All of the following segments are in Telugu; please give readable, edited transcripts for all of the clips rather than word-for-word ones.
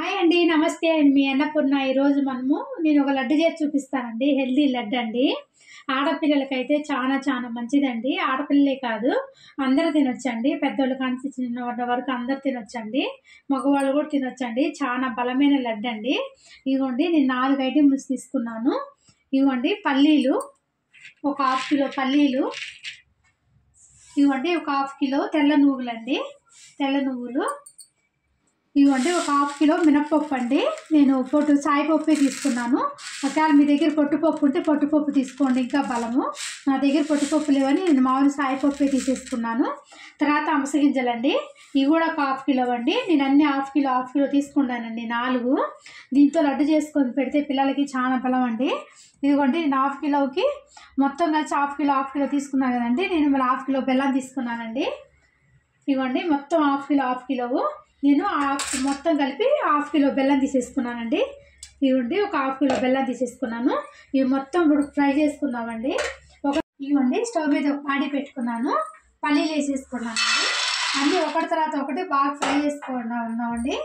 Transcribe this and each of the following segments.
హాయ్ అండి. నమస్తే అండి. మీ అన్నపూర్ణ. ఈరోజు నేను ఒక లడ్డు చేసి చూపిస్తానండి. హెల్తీ లడ్డు అండి. ఆడపిల్లలకైతే చాలా మంచిదండి. ఆడపిల్లలే కాదు, అందరూ తినొచ్చండి. పెద్దోళ్ళు కానించి చిన్న వరకు అందరూ తినొచ్చండి. మగవాళ్ళు కూడా తినొచ్చండి. చాలా బలమైన లడ్డు అండి. ఇదిగోండి, నేను 4 ఐటమ్స్ తీసుకున్నాను. ఇదిగోండి పల్లీలు, ఒక 1/2 కిలో పల్లీలు. ఇదిగోండి ఒక 1/2 కిలో తెల్ల నువ్వులండి. తెల్ల నువ్వులు. ఇవ్వండి ఒక 1/2 కిలో మినప్పప్పు అండి. నేను సాయిపప్పే తీసుకున్నాను. ఒకవేళ మీ దగ్గర పొట్టుపప్పు ఉంటే పొట్టుపప్పు తీసుకోండి, ఇంకా బలము. నా దగ్గర పొట్టుపప్పు లేవని నేను మామూలు సాయిపప్పే తీసేసుకున్నాను. తర్వాత అమసగింజలండి. ఇవి కూడా ఒక 1/2 కిలో అండి. నేను అన్ని 1/2 కిలో తీసుకున్నానండి, 4. దీంతో లడ్డు చేసుకొని పెడితే పిల్లలకి చాలా బలం అండి. ఇదిగోండి, నేను 1/2 కిలోకి మొత్తం కలిసి 1/2 కిలో తీసుకున్నాను కదండి. నేను మళ్ళీ 1/2 కిలో బెల్లం తీసుకున్నానండి. ఇవ్వండి మొత్తం 1/2 కిలో నేను మొత్తం కలిపి 1/2 కిలో బెల్లం తీసేసుకున్నానండి. ఇవ్వండి ఒక 1/2 కిలో బెల్లం తీసేసుకున్నాను. ఇవి మొత్తం ఇప్పుడు ఫ్రై చేసుకున్నామండి. ఇవ్వండి స్టవ్ మీద ఒక పాడి పెట్టుకున్నాను. పల్లీలు వేసేసుకున్నానండి. అన్నీ ఒకటి తర్వాత ఒకటి బాగా ఫ్రై చేసుకున్నామండి.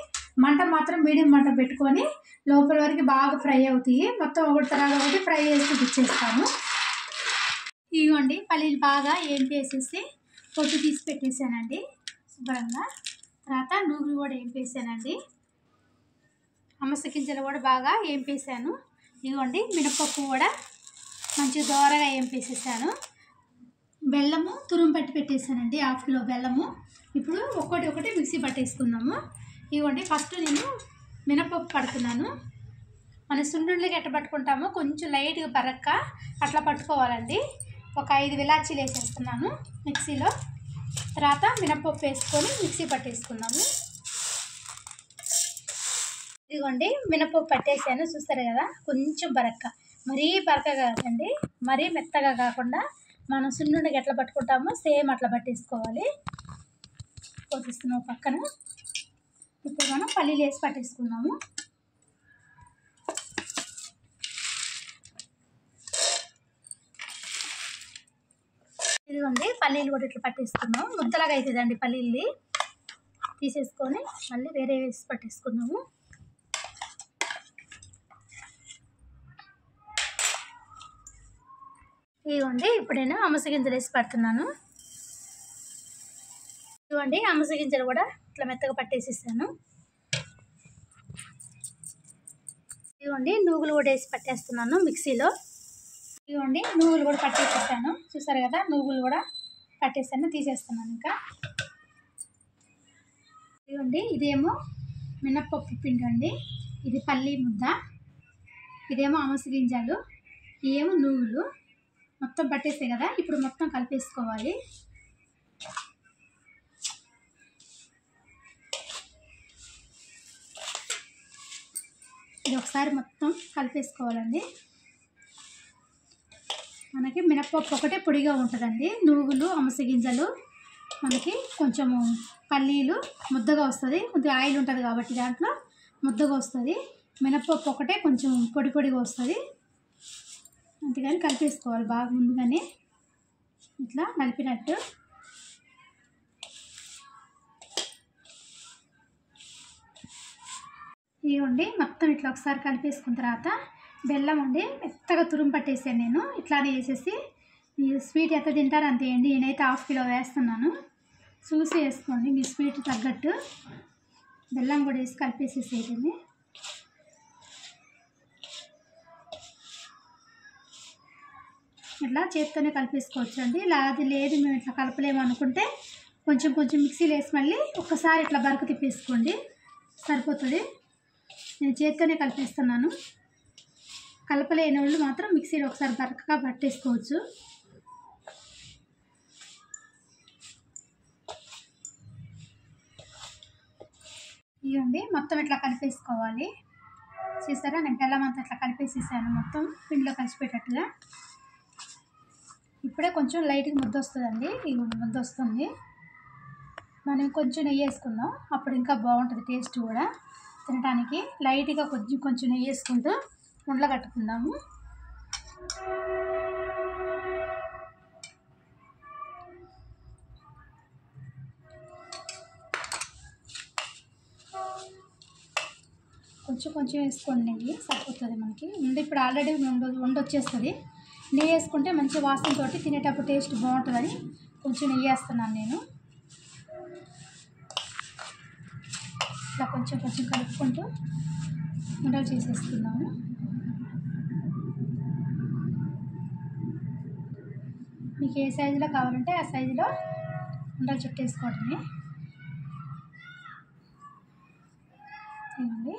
మంట మాత్రం మీడియం మంట పెట్టుకొని లోపల వరకు బాగా ఫ్రై అవుతాయి. మొత్తం ఒకటి తర్వాత ఒకటి ఫ్రై చేసి ఇచ్చేస్తాను. ఇవ్వండి పల్లీలు బాగా వేసేసి పొట్టు తీసి పెట్టేసానండి శుభ్రంగా. తర్వాత నువ్వులు కూడా వేసానండి. అమసగింజలు కూడా బాగా వేసాను. ఇదిగోండి మినపప్పు కూడా మంచిగా దోరగా వేసేసాను. బెల్లము తురుము పట్టి పెట్టేసానండి, 1/2 కిలో బెల్లము. ఇప్పుడు ఒకటి మిక్సీ పట్టేసుకుందాము. ఇదిగోండి ఫస్ట్ నేను మినపప్పు పడుతున్నాను. మన సున్నుండలకి ఎట్లా పట్టుకుంటామో కొంచెం లైట్గా బరక్క అట్లా పట్టుకోవాలండి. ఒక 5 ఇలాచీలు వేసేస్తున్నాను మిక్సీలో. తర్వాత మినపప్పు వేసుకొని మిక్సీ పట్టేసుకున్నాము. ఇదిగోండి మినపప్పు పట్టేసాను, చూస్తారు కదా. కొంచెం బరక్క, మరీ బరకగా కాదండి, మరీ మెత్తగా కాకుండా మనం సున్నుండకి ఎట్లా పట్టుకుంటామో సేమ్ అట్లా పట్టేసుకోవాలి. పోసేస్తున్నాము పక్కన. ఇప్పుడు మనం పల్లీలు వేసి పట్టేసుకున్నాము. ఇదిగోండి పల్లీలు కూడా ఇట్లా పట్టేసుకున్నాము. ముద్దలాగా అవుతుందండి పల్లీలు. తీసేసుకొని మళ్ళీ వేరే వేసి పట్టేసుకున్నాము. ఇదిగోండి ఇప్పుడు నేను అమసగింజలు వేసి పడుతున్నాను. ఇదిగోండి అమసగింజలు కూడా ఇట్లా మెత్తగా పట్టేసేసాను. ఇదిగోండి నువ్వులు కూడా వేసి పట్టేస్తున్నాను మిక్సీలో. ఇదిగోండి నువ్వులు కూడా పట్టేసేసాను, చూసారు కదా. నువ్వులు కూడా పట్టేసాను, తీసేస్తున్నాను ఇంకా. ఇదిగోండి ఇదేమో మినప్పప్పు పిండి అండి, ఇది పల్లి ముద్ద, ఇదేమో అమసగింజలు, ఇవేమో నువ్వులు. మొత్తం పట్టేసాయి కదా. ఇప్పుడు మొత్తం కలిపేసుకోవాలి. ఇది ఒకసారి మొత్తం కలిపేసుకోవాలండి. మనకి మినప్పప్పు ఒకటే పొడిగా ఉంటుందండి. నువ్వులు అమసగింజలు మనకి కొంచెము, పల్లీలు ముద్దగా వస్తుంది. కొద్దిగా ఆయిల్ ఉంటుంది కాబట్టి దాంట్లో ముద్దగా వస్తుంది. మినప్పప్పు ఒకటే కొంచెం పొడిగా వస్తుంది. అంతేగాని కలిపేసుకోవాలి బాగా ముందుగానే, ఇట్లా కలిపినట్టు. ఇవ్వండి మొత్తం ఇట్లా ఒకసారి కలిపేసుకున్న తర్వాత బెల్లం అండి మెత్తగా తురుము పట్టేసాను నేను. ఇట్లానే వేసేసి, మీరు స్వీట్ ఎంత తింటారో అంతే వేయండి. నేనైతే 1/2 కిలో వేస్తున్నాను. చూసి వేసుకోండి మీ స్వీట్ తగ్గట్టు. బెల్లం కూడా వేసి కలిపేసేసేయండి. ఇట్లా చేత్తోనే కలిపేసుకోవచ్చు అండి. అది లేదు మేము ఇట్లా కలపలేము అనుకుంటే కొంచెం మిక్సీలో వేసి మళ్ళీ ఒక్కసారి ఇట్లా బరకు తిప్పేసుకోండి, సరిపోతుంది. నేను చేత్తోనే కలిపేస్తున్నాను. కలపలేని వాళ్ళు మాత్రం మిక్సీలో ఒకసారి బరకగా పట్టేసుకోవచ్చు. ఇవ్వండి మొత్తం ఇట్లా కలిపేసుకోవాలి. చూసారా, నేను బెల్లం అంతా ఇట్లా కలిపేసేసాను మొత్తం పిండిలో కలిసిపోయేటట్టుగా. ఇప్పుడే కొంచెం లైట్గా ముద్ద వస్తుందండి. ఇవ్వండి ముద్ద వస్తుంది. మనం కొంచెం నెయ్యి వేసుకుందాం, అప్పుడు ఇంకా బాగుంటుంది టేస్ట్ కూడా తినడానికి. లైట్గా కొంచెం నెయ్యి వేసుకుంటూ ఉండలు కట్టుకుందాము. కొంచెం కొంచెం వేసుకోండి, నెయ్యి సరిపోతుంది మనకి. ముందు ఇప్పుడు ఆల్రెడీ వండొచ్చేస్తుంది. నెయ్యి వేసుకుంటే మంచి వాసనతో తినేటప్పుడు టేస్ట్ బాగుంటుందని కొంచెం నెయ్యి వేస్తున్నాను నేను. ఇట్లా కొంచెం కొంచెం కలుపుకుంటూ ఉండలు చేసేసుకుందాము. మీకు ఏ సైజులో కావాలంటే ఆ సైజులో ఉండలు చుట్టేసుకోవటమే. ఇవ్వండి,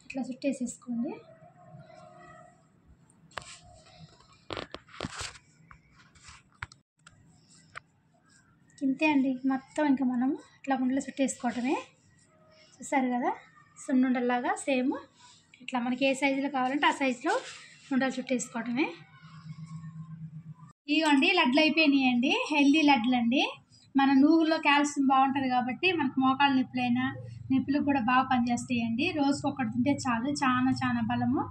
ఇట్లా చుట్టేసేసుకోండి. ఇంతే అండి మొత్తం. ఇంకా మనము ఇట్లా ఉండలు చుట్టేసుకోవటమే. చూసారు కదా, సున్నుండల్లాగా సేమ్ ఇట్లా మనకి ఏ సైజులో కావాలంటే ఆ సైజులో ఉండలు చుట్టేసుకోవటమే. ఇవ్వండి లడ్లు అయిపోయినాయండి, హెల్దీ లడ్లు అండి. మన నూగుల్లో కాల్షియం బాగుంటుంది కాబట్టి మనకు మోకాళ్ళ నొప్పులకు కూడా బాగా పనిచేస్తాయండి. రోజుకు ఒకటి తింటే చాలు, చాలా చాలా బలము.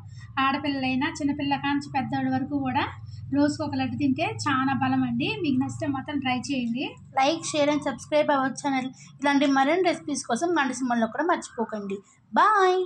ఆడపిల్లలైనా చిన్నపిల్ల కాంచి పెద్దవాళ్ళ వరకు కూడా రోజుకు ఒక లడ్డు తింటే చాలా బలం అండి. మీకు నచ్చితే మాత్రం ట్రై చేయండి. Like, share and subscribe our channel. ఇలాంటి మరిన్ని రెసిపీస్ కోసం గంట సింబల్ని కూడా మర్చిపోకండి. బాయ్.